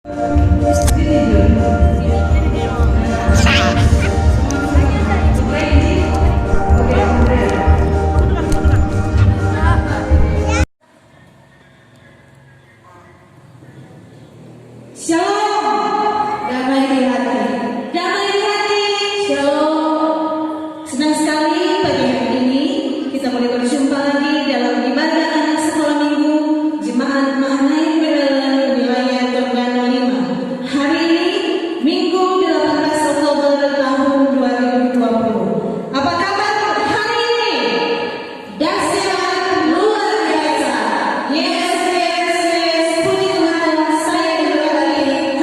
Shalom, damai di hati, shalom. Senang sekali pagi hari ini kita boleh berjumpa lagi dalam ibadah anak sekolah minggu Jemaat Mahanaim Belalang wilayah Terengganu 5. Hari ini Minggu 18 Oktober tahun 2020. Apa kabar hari ini? Dahsyat luar biasa. Yes, puji Tuhan, saya diberkati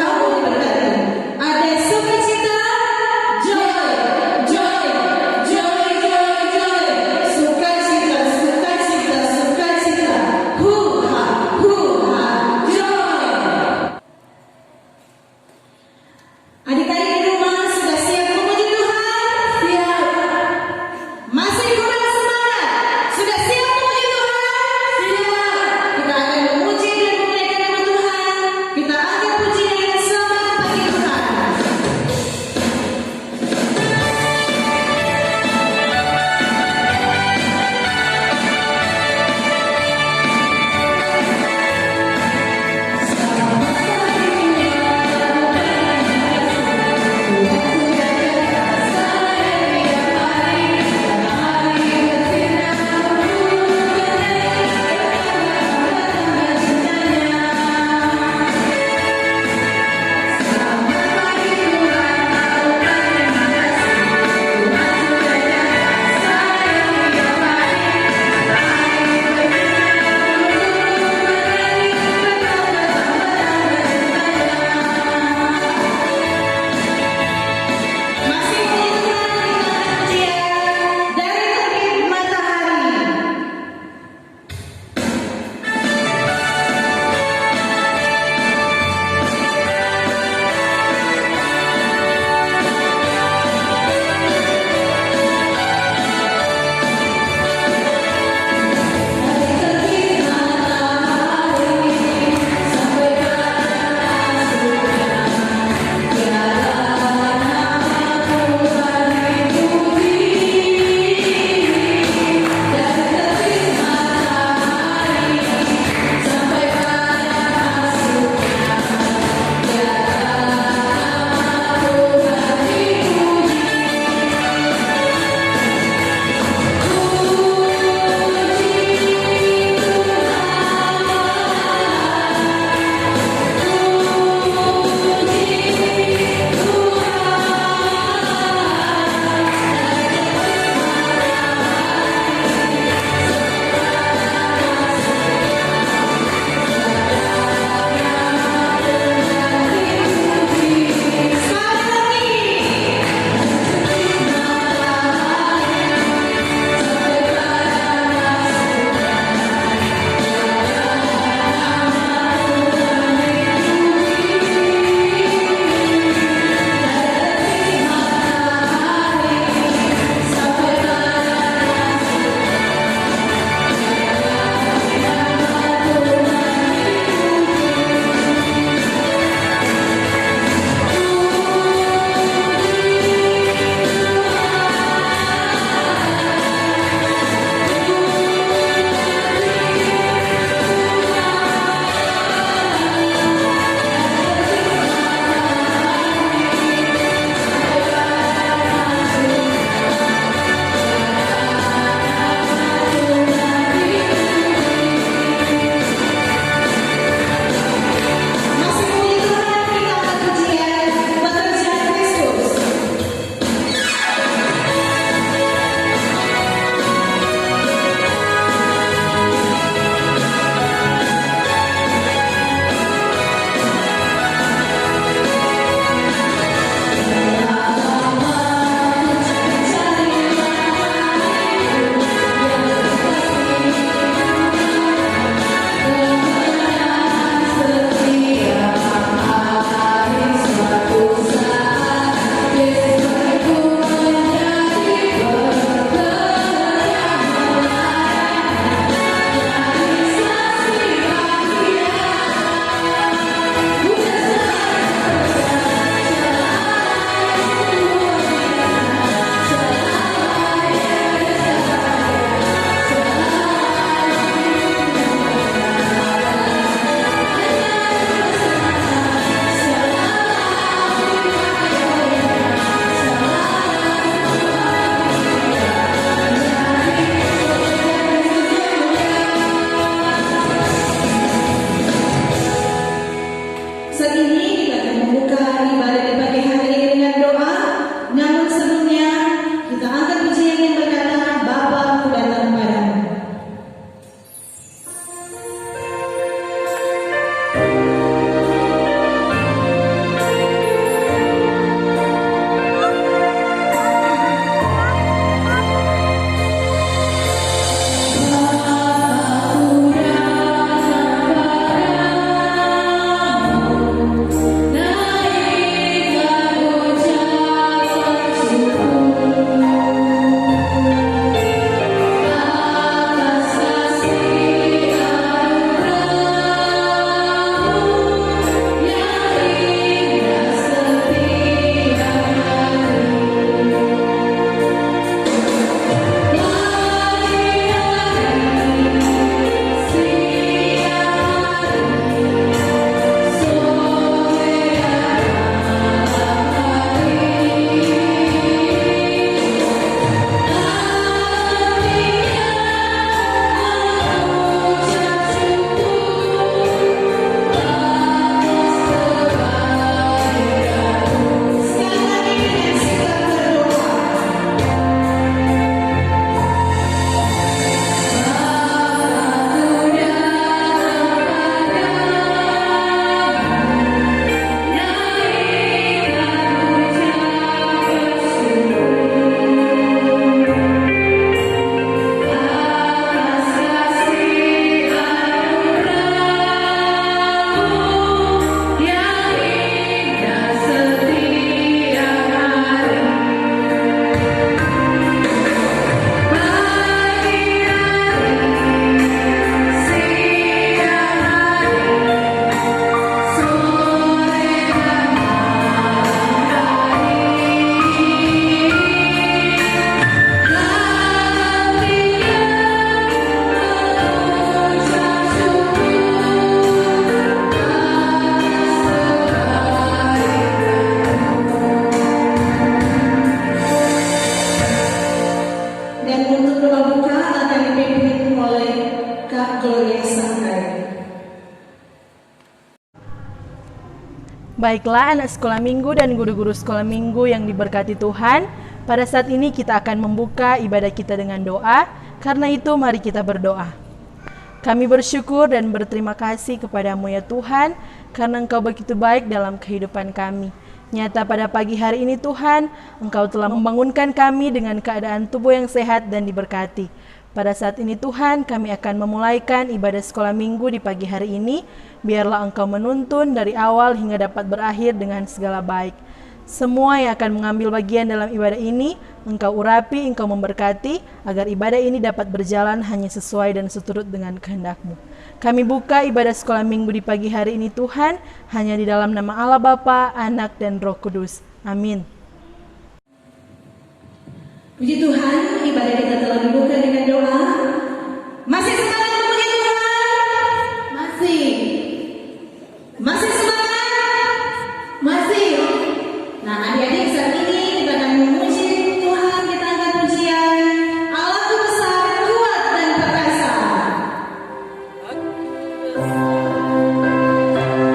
Baiklah anak sekolah minggu dan guru-guru sekolah minggu yang diberkati Tuhan, pada saat ini kita akan membuka ibadah kita dengan doa. Karena itu mari kita berdoa. Kami bersyukur dan berterima kasih kepadamu ya Tuhan, karena Engkau begitu baik dalam kehidupan kami. Nyata pada pagi hari ini Tuhan, Engkau telah membangunkan kami dengan keadaan tubuh yang sehat dan diberkati. Pada saat ini Tuhan, kami akan memulaikan ibadah sekolah minggu di pagi hari ini. Biarlah Engkau menuntun dari awal hingga dapat berakhir dengan segala baik. Semua yang akan mengambil bagian dalam ibadah ini, Engkau urapi, Engkau memberkati, agar ibadah ini dapat berjalan hanya sesuai dan seturut dengan kehendak-Mu. Kami buka ibadah sekolah minggu di pagi hari ini Tuhan, hanya di dalam nama Allah Bapa, Anak, dan Roh Kudus. Amin. Puji Tuhan, ibadah kita telah dibuka dengan doa. Masih semangat memuji Tuhan? Masih semangat? Masih. Nah, adik-adik saat ini kita akan memuji Tuhan, kita akan pujian Allahku besar, kuat dan perkasa. Allahku besar, kuat dan perkasa.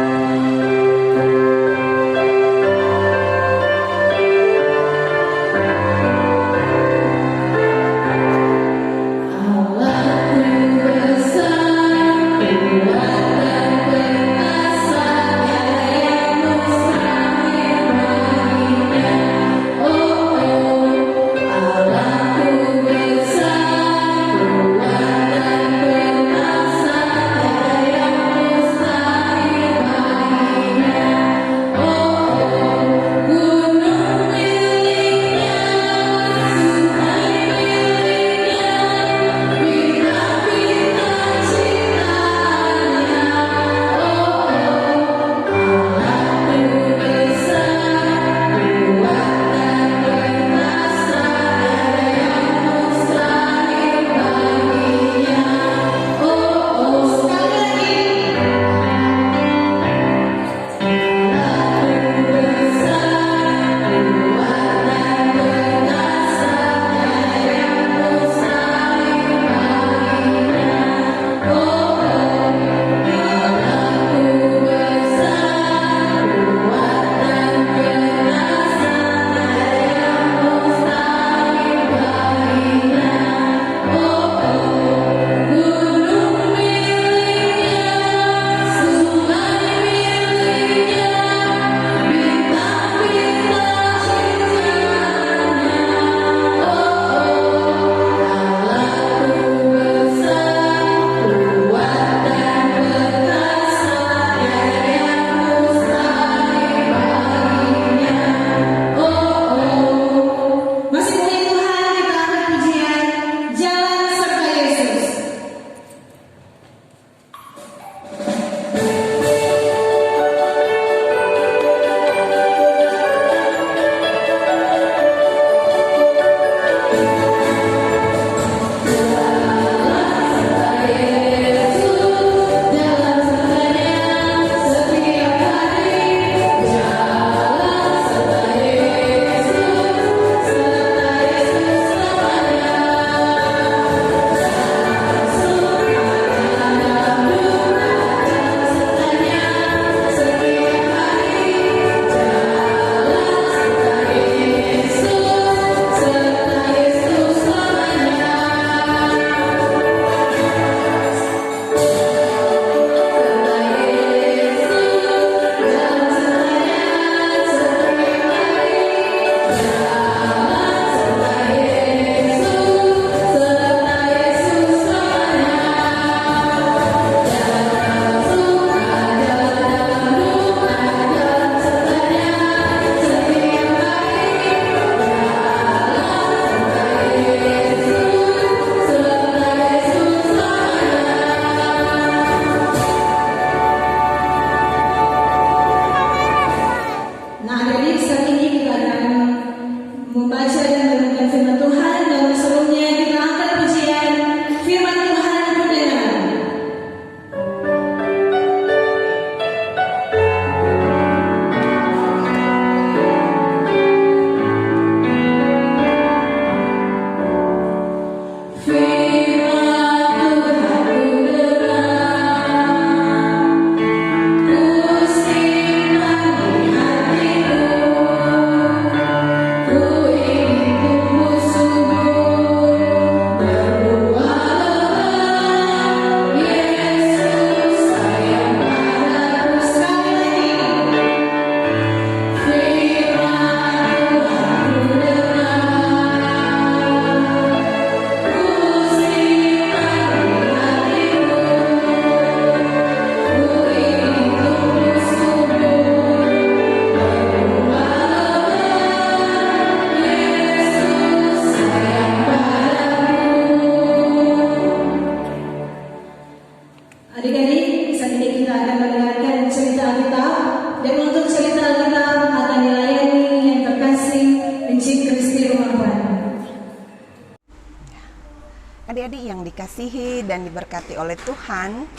Adik-adik yang dikasihi dan diberkati oleh Tuhan,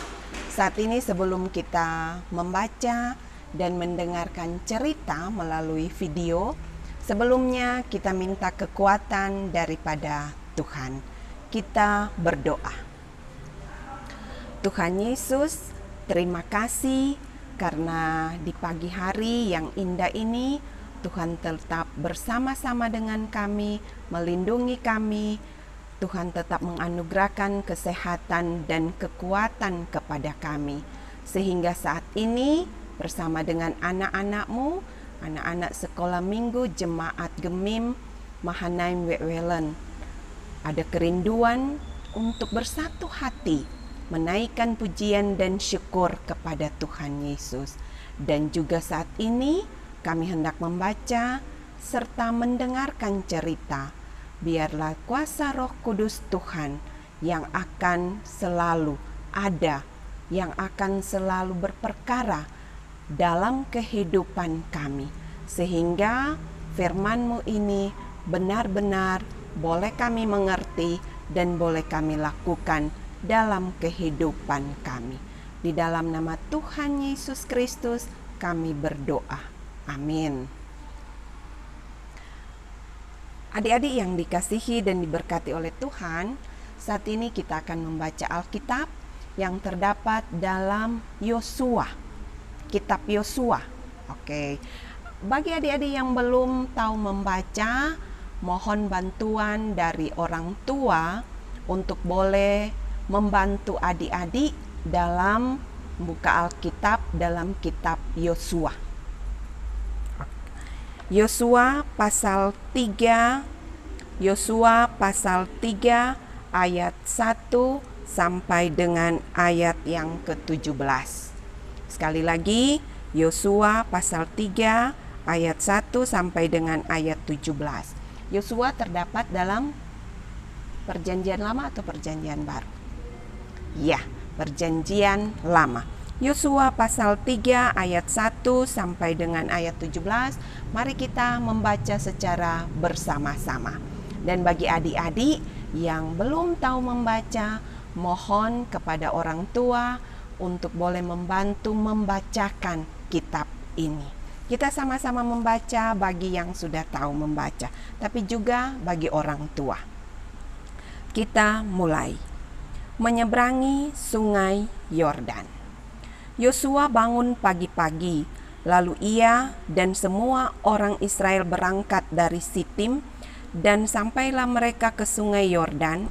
saat ini sebelum kita membaca dan mendengarkan cerita melalui video, sebelumnya kita minta kekuatan daripada Tuhan. Kita berdoa. Tuhan Yesus, terima kasih karena di pagi hari yang indah ini Tuhan tetap bersama-sama dengan kami, melindungi kami. Tuhan tetap menganugerahkan kesehatan dan kekuatan kepada kami. Sehingga saat ini bersama dengan anak-anak-Mu, anak-anak sekolah minggu Jemaat Gemim Mahanaim Wewelen, ada kerinduan untuk bersatu hati, menaikkan pujian dan syukur kepada Tuhan Yesus. Dan juga saat ini kami hendak membaca serta mendengarkan cerita. Biarlah kuasa Roh Kudus Tuhan yang akan selalu ada, yang akan selalu berperkara dalam kehidupan kami. Sehingga firman-Mu ini benar-benar boleh kami mengerti dan boleh kami lakukan dalam kehidupan kami. Di dalam nama Tuhan Yesus Kristus kami berdoa. Amin. Adik-adik yang dikasihi dan diberkati oleh Tuhan, saat ini kita akan membaca Alkitab yang terdapat dalam Yosua, kitab Yosua. Oke. Bagi adik-adik yang belum tahu membaca, mohon bantuan dari orang tua untuk boleh membantu adik-adik dalam membuka Alkitab dalam kitab Yosua. Yosua pasal 3 ayat 1 sampai dengan ayat yang ke-17. Sekali lagi, Yosua pasal 3 ayat 1 sampai dengan ayat 17. Yosua terdapat dalam Perjanjian Lama atau Perjanjian Baru? Ya, Perjanjian Lama. Yosua pasal 3 ayat 1 sampai dengan ayat 17. Mari kita membaca secara bersama-sama. Dan bagi adik-adik yang belum tahu membaca, mohon kepada orang tua untuk boleh membantu membacakan kitab ini. Kita sama-sama membaca bagi yang sudah tahu membaca, tapi juga bagi orang tua. Kita mulai. Menyeberangi sungai Yordan. Yosua bangun pagi-pagi, lalu ia dan semua orang Israel berangkat dari Sitim, dan sampailah mereka ke sungai Yordan.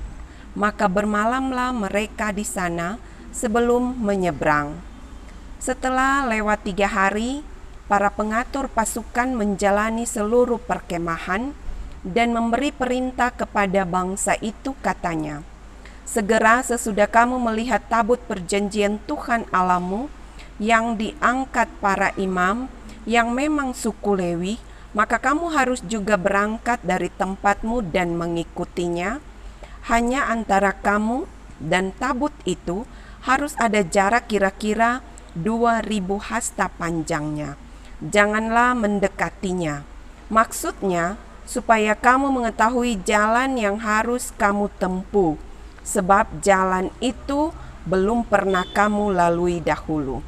Maka bermalamlah mereka di sana sebelum menyeberang. Setelah lewat 3 hari, para pengatur pasukan menjalani seluruh perkemahan dan memberi perintah kepada bangsa itu, katanya, segera sesudah kamu melihat tabut perjanjian Tuhan Allahmu yang diangkat para imam yang memang suku Lewi, maka kamu harus juga berangkat dari tempatmu dan mengikutinya. Hanya antara kamu dan tabut itu harus ada jarak kira-kira 2000 hasta panjangnya. Janganlah mendekatinya. Maksudnya supaya kamu mengetahui jalan yang harus kamu tempuh, sebab jalan itu belum pernah kamu lalui dahulu.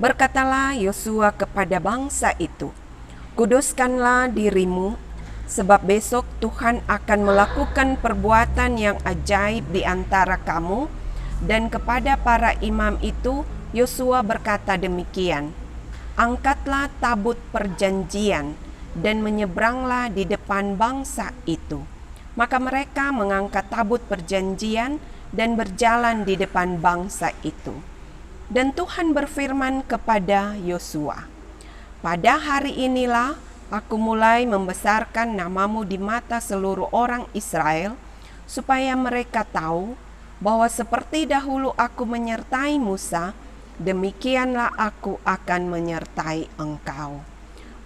Berkatalah Yosua kepada bangsa itu, kuduskanlah dirimu, sebab besok Tuhan akan melakukan perbuatan yang ajaib di antara kamu. Dan kepada para imam itu Yosua berkata demikian, angkatlah tabut perjanjian dan menyeberanglah di depan bangsa itu. Maka mereka mengangkat tabut perjanjian dan berjalan di depan bangsa itu. Dan Tuhan berfirman kepada Yosua, pada hari inilah aku mulai membesarkan namamu di mata seluruh orang Israel, supaya mereka tahu bahwa seperti dahulu aku menyertai Musa, demikianlah aku akan menyertai engkau.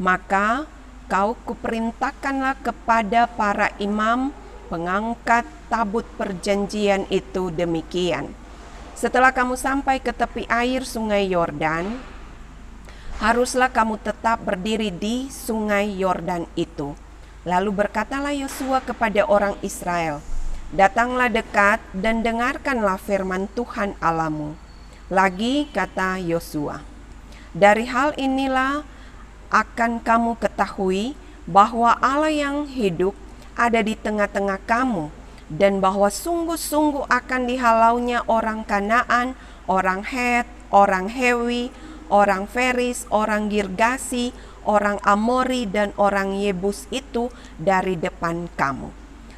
Maka kau kuperintahkanlah kepada para imam pengangkat tabut perjanjian itu demikian. Setelah kamu sampai ke tepi air sungai Yordan, haruslah kamu tetap berdiri di sungai Yordan itu. Lalu berkatalah Yosua kepada orang Israel, Datanglah dekat dan dengarkanlah firman Tuhan Allahmu. Lagi kata Yosua, dari hal inilah akan kamu ketahui bahwa Allah yang hidup ada di tengah-tengah kamu, dan bahwa sungguh-sungguh akan dihalaunya orang Kanaan, orang Het, orang Hewi, orang Feris, orang Girgasi, orang Amori, dan orang Yebus itu dari depan kamu.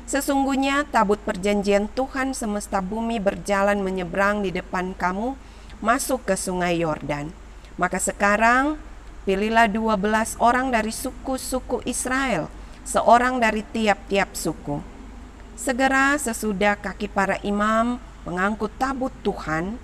Sesungguhnya tabut perjanjian Tuhan semesta bumi berjalan menyeberang di depan kamu, masuk ke sungai Yordan. Maka sekarang pilihlah 12 orang dari suku-suku Israel, seorang dari tiap-tiap suku. Segera sesudah kaki para imam mengangkut tabut Tuhan,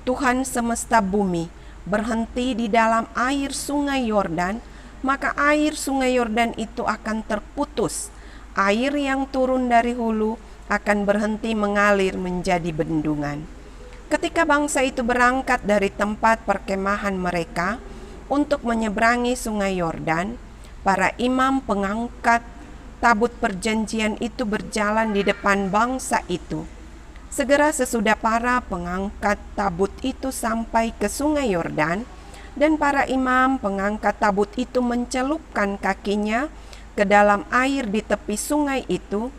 Tuhan semesta bumi, berhenti di dalam air sungai Yordan, maka air sungai Yordan itu akan terputus. Air yang turun dari hulu akan berhenti mengalir menjadi bendungan. Ketika bangsa itu berangkat dari tempat perkemahan mereka untuk menyeberangi sungai Yordan, para imam pengangkat tabut perjanjian itu berjalan di depan bangsa itu. Segera sesudah para pengangkat tabut itu sampai ke sungai Yordan, dan para imam pengangkat tabut itu mencelupkan kakinya ke dalam air di tepi sungai itu,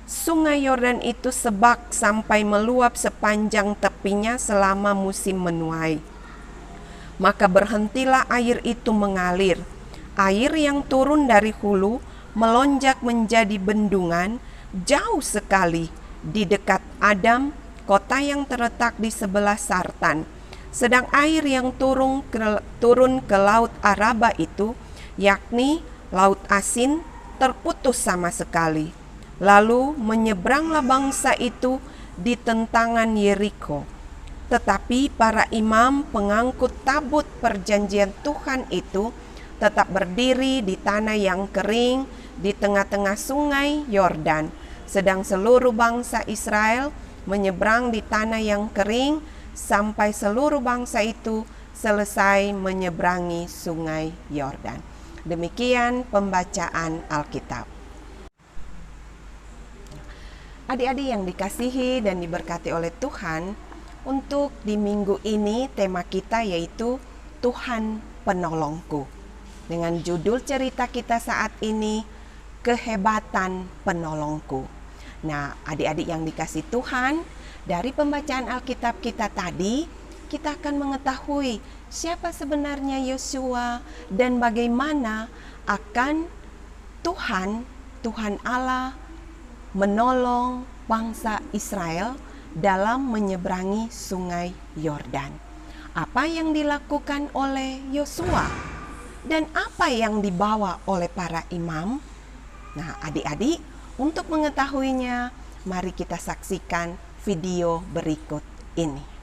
sungai Yordan itu sebak sampai meluap sepanjang tepinya selama musim menuai. Maka berhentilah air itu mengalir. Air yang turun dari hulu melonjak menjadi bendungan jauh sekali di dekat Adam, kota yang terletak di sebelah Sartan. Sedang air yang turun ke laut Araba itu, yakni Laut Asin, terputus sama sekali. Lalu menyeberanglah bangsa itu di tentangan Yeriko. Tetapi para imam pengangkut tabut perjanjian Tuhan itu tetap berdiri di tanah yang kering di tengah-tengah sungai Yordan, sedang seluruh bangsa Israel menyeberang di tanah yang kering sampai seluruh bangsa itu selesai menyeberangi sungai Yordan. Demikian pembacaan Alkitab. Adik-adik yang dikasihi dan diberkati oleh Tuhan, untuk di minggu ini tema kita yaitu Tuhan Penolongku. Dengan judul cerita kita saat ini, Kehebatan Penolongku. Nah, adik-adik yang dikasih Tuhan, dari pembacaan Alkitab kita tadi, kita akan mengetahui siapa sebenarnya Yosua dan bagaimana akan Tuhan Allah menolong bangsa Israel dalam menyeberangi sungai Yordan. Apa yang dilakukan oleh Yosua dan apa yang dibawa oleh para imam? Nah, adik-adik, untuk mengetahuinya, mari kita saksikan video berikut ini.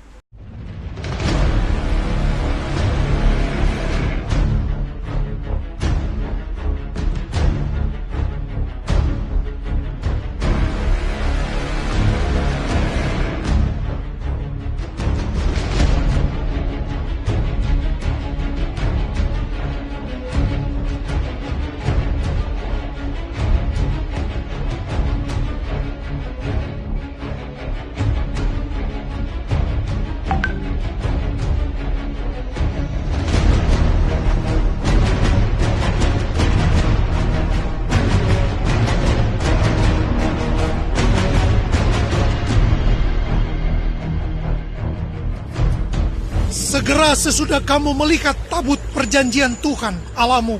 Segera sesudah kamu melihat tabut perjanjian Tuhan Allahmu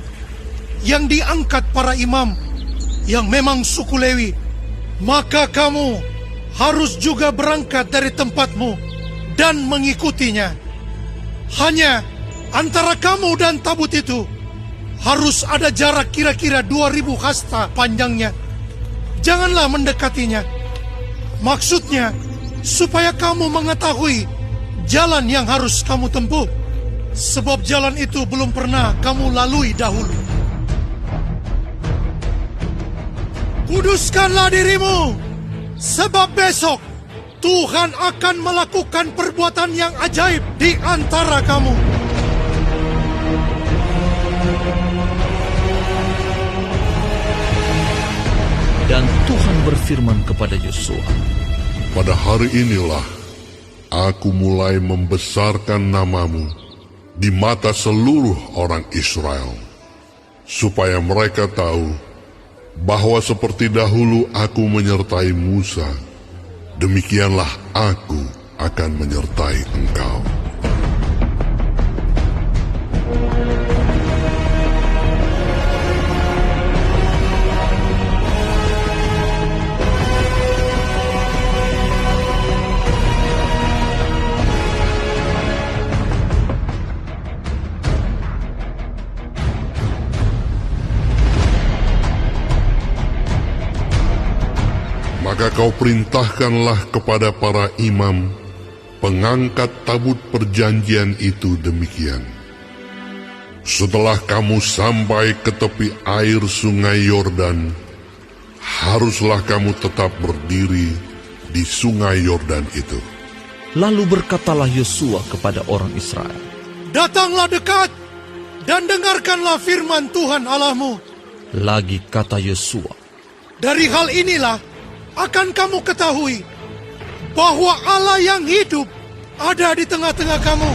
yang diangkat para imam yang memang suku Lewi, maka kamu harus juga berangkat dari tempatmu dan mengikutinya. Hanya antara kamu dan tabut itu harus ada jarak kira-kira 2000 hasta panjangnya. Janganlah mendekatinya. Maksudnya supaya kamu mengetahui jalan yang harus kamu tempuh, sebab jalan itu belum pernah kamu lalui dahulu. Kuduskanlah dirimu, sebab besok Tuhan akan melakukan perbuatan yang ajaib di antara kamu. Dan Tuhan berfirman kepada Yosua, Pada hari inilah aku mulai membesarkan namamu di mata seluruh orang Israel, supaya mereka tahu bahwa seperti dahulu aku menyertai Musa, demikianlah aku akan menyertai engkau. Maka kau perintahkanlah kepada para imam pengangkat tabut perjanjian itu demikian. Setelah kamu sampai ke tepi air sungai Yordan, haruslah kamu tetap berdiri di sungai Yordan itu. Lalu berkatalah Yosua kepada orang Israel, Datanglah dekat dan dengarkanlah firman Tuhan Allahmu. lagi kata Yosua, Dari hal inilah akan kamu ketahui bahwa Allah yang hidup ada di tengah-tengah kamu.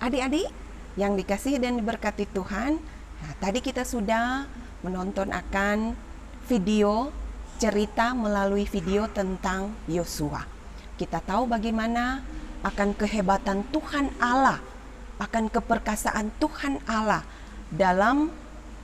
Adik-adik yang dikasihi dan diberkati Tuhan, tadi kita sudah menonton akan video cerita melalui video tentang Yosua. Kita tahu bagaimana akan kehebatan Tuhan Allah, akan keperkasaan Tuhan Allah dalam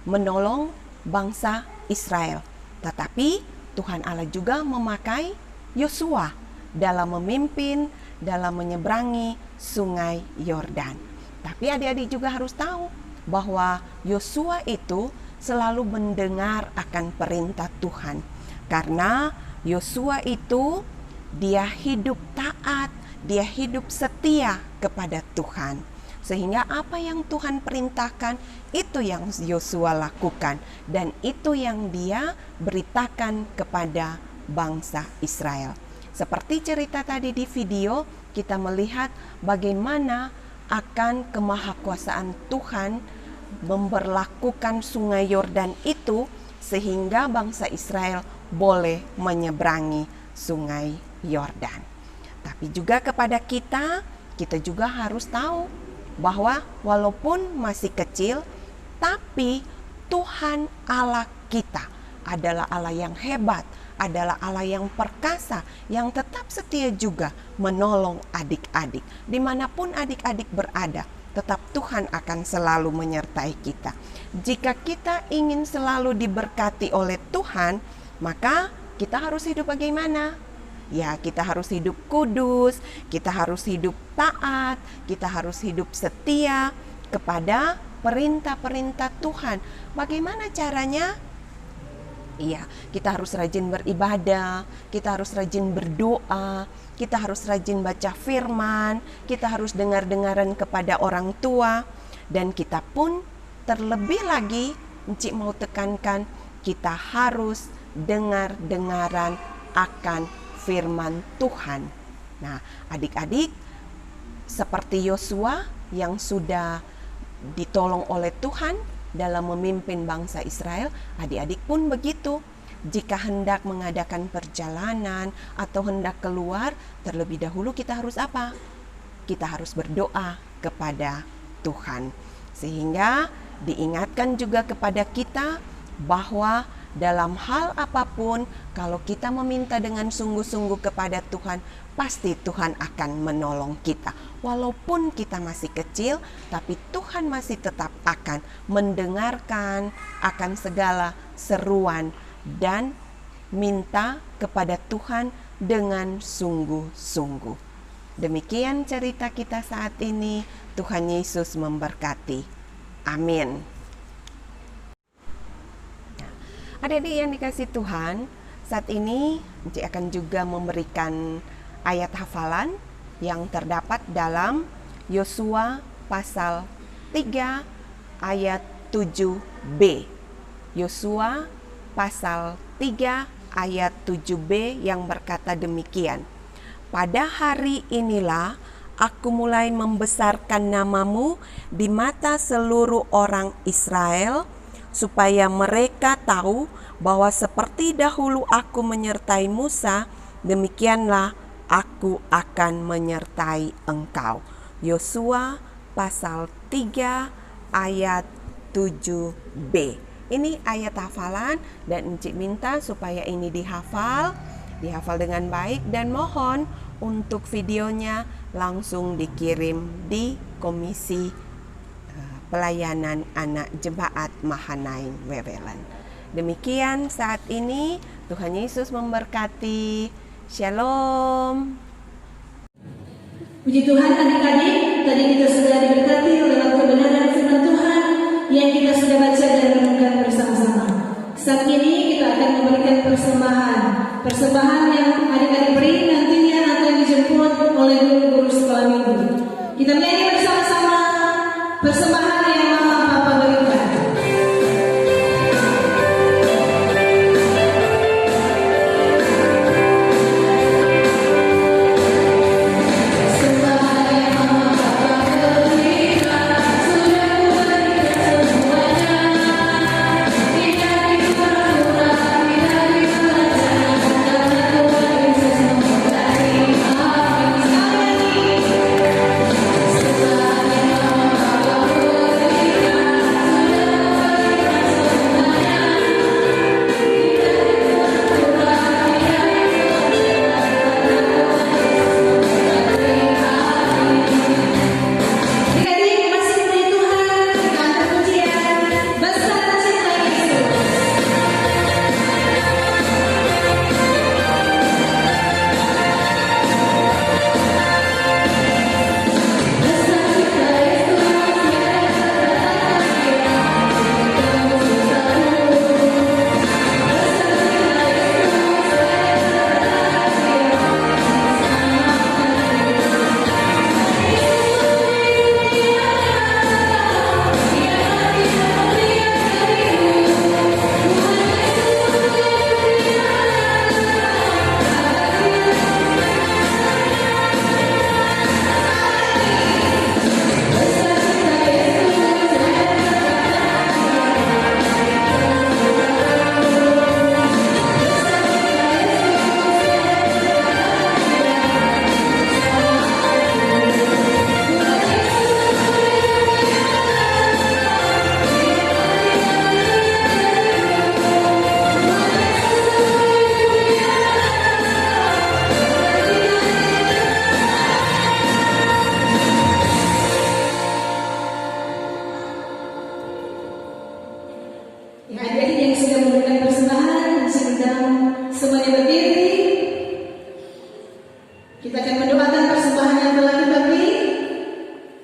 menolong bangsa Israel. Tetapi Tuhan Allah juga memakai Yosua dalam memimpin, dalam menyeberangi sungai Yordan. Tapi adik-adik juga harus tahu bahwa Yosua itu selalu mendengar akan perintah Tuhan. Karena Yosua itu dia hidup taat, dia hidup setia kepada Tuhan. Sehingga apa yang Tuhan perintahkan itu yang Yosua lakukan, dan itu yang dia beritakan kepada bangsa Israel. Seperti cerita tadi di video, kita melihat bagaimana akan kemahakuasaan Tuhan memberlakukan sungai Yordan itu sehingga bangsa Israel boleh menyeberangi sungai Yordan. Tapi juga kepada kita juga harus tahu bahwa walaupun masih kecil, tapi Tuhan Allah kita adalah Allah yang hebat, adalah Allah yang perkasa, yang tetap setia juga menolong adik-adik. Dimanapun adik-adik berada, tetap Tuhan akan selalu menyertai kita. Jika kita ingin selalu diberkati oleh Tuhan, maka kita harus hidup bagaimana? Ya, kita harus hidup kudus, kita harus hidup taat, kita harus hidup setia kepada perintah-perintah Tuhan. Bagaimana caranya? Iya, kita harus rajin beribadah, kita harus rajin berdoa, kita harus rajin baca firman, kita harus dengar-dengaran kepada orang tua, dan kita pun terlebih lagi, Encik mau tekankan, kita harus dengar-dengaran akan firman Tuhan. Nah, adik-adik, seperti Yosua yang sudah ditolong oleh Tuhan dalam memimpin bangsa Israel, adik-adik pun begitu. Jika hendak mengadakan perjalanan atau hendak keluar, terlebih dahulu kita harus apa? Kita harus berdoa kepada Tuhan. Sehingga diingatkan juga kepada kita bahwa dalam hal apapun, kalau kita meminta dengan sungguh-sungguh kepada Tuhan, pasti Tuhan akan menolong kita. Walaupun kita masih kecil, tapi Tuhan masih tetap akan mendengarkan akan segala seruan dan minta kepada Tuhan dengan sungguh-sungguh. Demikian cerita kita saat ini. Tuhan Yesus memberkati. Amin. Adik-adik yang dikasih Tuhan, saat ini Encik akan juga memberikan ayat hafalan yang terdapat dalam Yosua pasal 3 ayat 7b. Yosua pasal 3 ayat 7b yang berkata demikian. Pada hari inilah aku mulai membesarkan namamu di mata seluruh orang Israel, supaya mereka tahu bahwa seperti dahulu aku menyertai Musa, demikianlah aku akan menyertai engkau. Yosua pasal 3 ayat 7b. Ini ayat hafalan dan Encik minta supaya ini dihafal dengan baik, dan mohon untuk videonya langsung dikirim di Komisi Pelayanan Anak Jemaat Mahanaim Wewelan. Demikian saat ini, Tuhan Yesus memberkati. Shalom. Puji Tuhan adik-adik, tadi kita sudah diberkati lewat kebenaran firman Tuhan yang kita sudah baca dan renungkan bersama-sama. Saat ini kita akan memberikan persembahan yang adik-adik beri nantinya akan dijemput oleh guru-guru sekolah minggu. Kita menyanyi bersama-sama persembahan yang Mama Papa berikan. Sebagai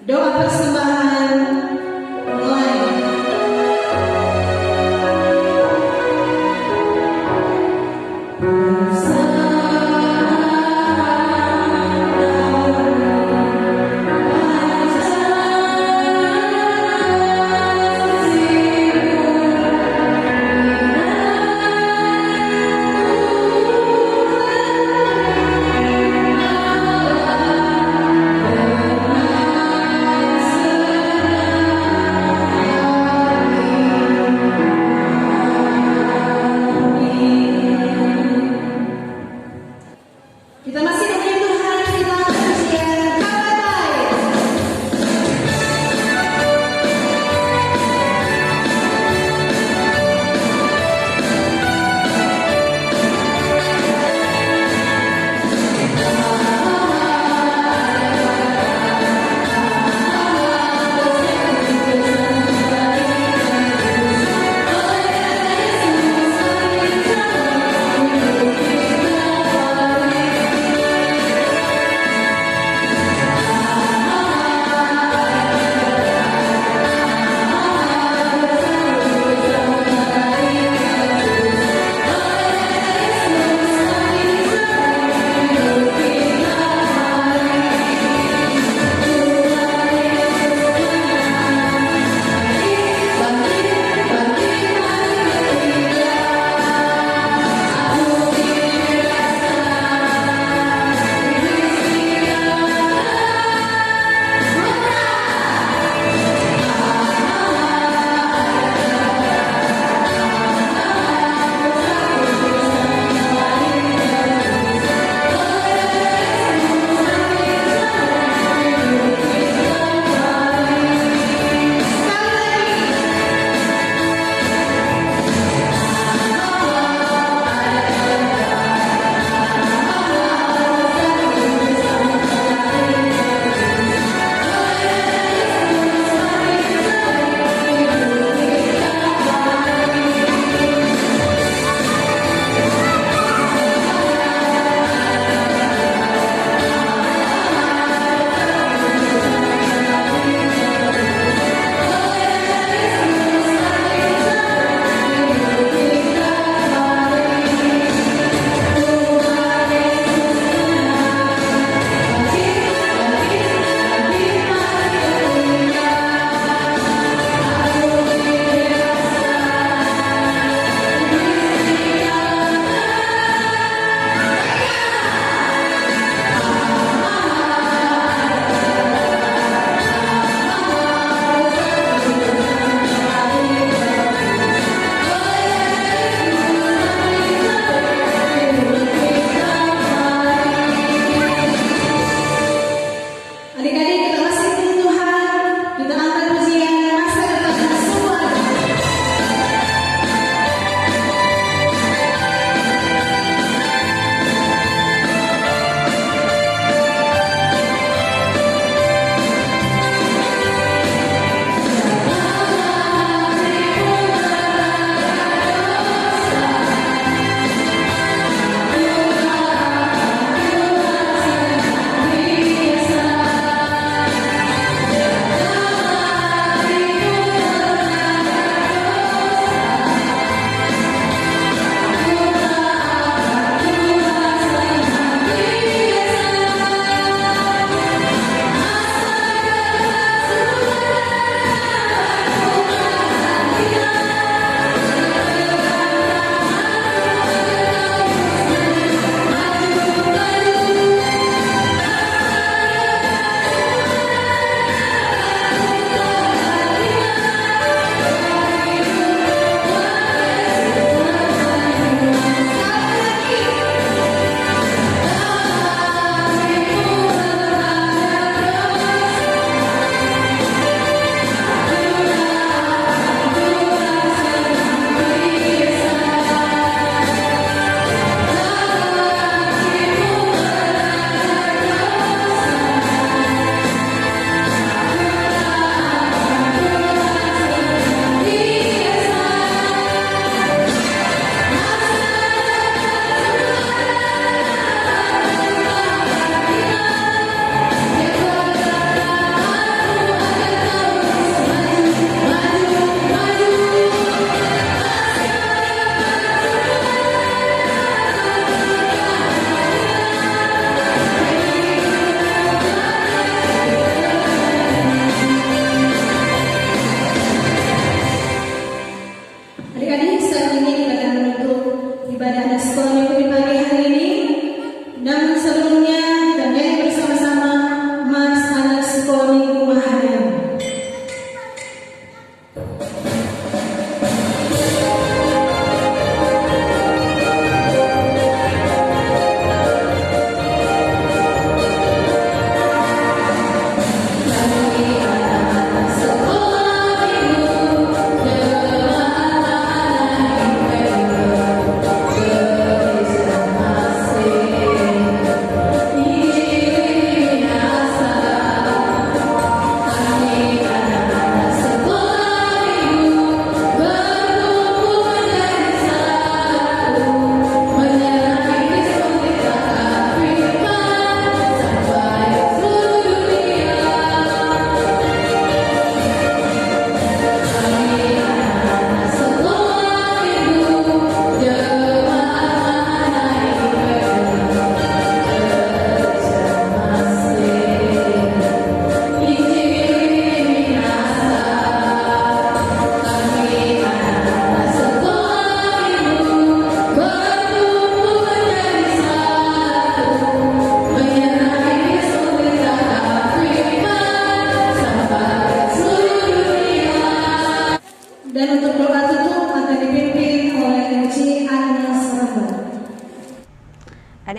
Doa persembahan mulai. Amen.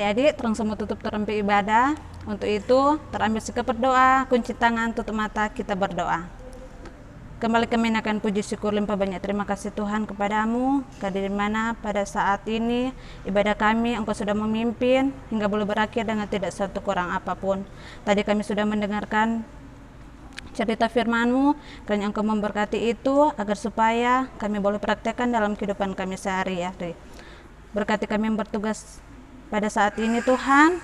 adik-adik, terang semua tutup terempi ibadah. Untuk itu, terambil sikap berdoa, kunci tangan, tutup mata, kita berdoa. Kembali kami akan puji syukur limpah banyak terima kasih Tuhan kepadamu, di mana pada saat ini ibadah kami Engkau sudah memimpin hingga boleh berakhir dengan tidak satu kurang apapun. Tadi kami sudah mendengarkan cerita firman-Mu, kiranya Engkau memberkati itu agar supaya kami boleh praktekkan dalam kehidupan kami sehari-hari. Berkati kami yang bertugas pada saat ini Tuhan,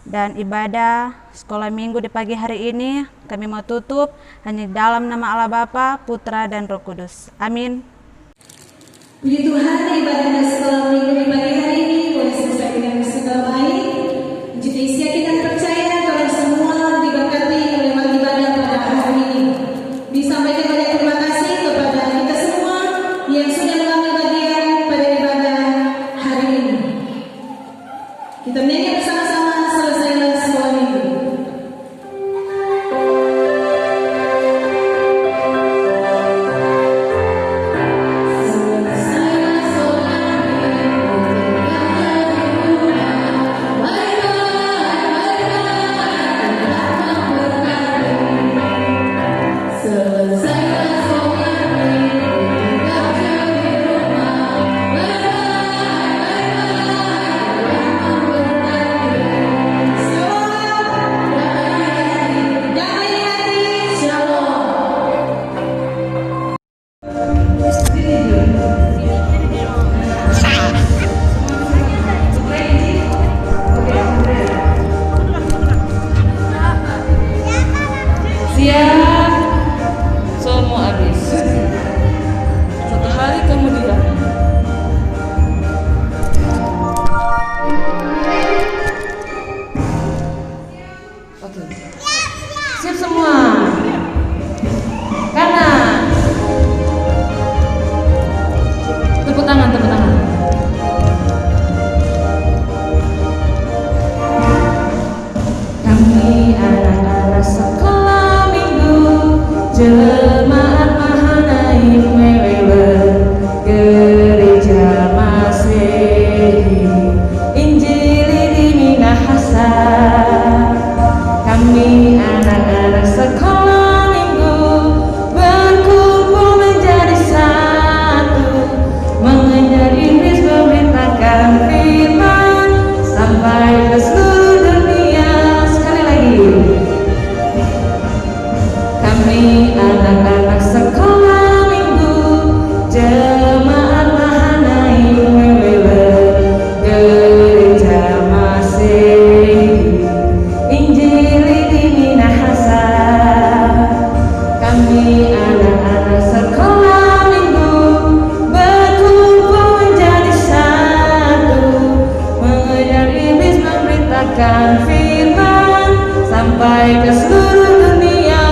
dan ibadah sekolah minggu di pagi hari ini kami mau tutup hanya dalam nama Allah Bapa, Putra dan Roh Kudus. Amin. Puji Tuhan, ibadah sekolah minggu di pagi hari ini boleh selesai dengan segala baik. Jadi kita percaya kalian semua diberkati oleh ibadah pada hari ini. Disampaikan banyak terima kasih kepada kita semua yang sudah mengambil bagian pada ibadah hari ini. Kita menyanyi bersama-sama selesailah sekolah minggu. Siap, semua habis. Satu hari kemudian, oke, siap semua. Kanan, tepuk tangan, tepuk tangan. Kami anak-anak sekolah Jemaat Mahanaim Wewewe Gereja Masehi Injili di Minahasa. Kami anak-anak sekolah minggu berkumpul menjadi satu, mengejar Inggris memberitakan firman sampai ke seluruh dunia. Sekali lagi, kami anak-anak sekolah minggu Jemaat Mahanaim Wewewe Gereja Masehi Injili di Minahasa. Kami anak-anak sekolah minggu berkumpul menjadi satu, mengejar iblis memberitakan firman sampai ke seluruh dunia.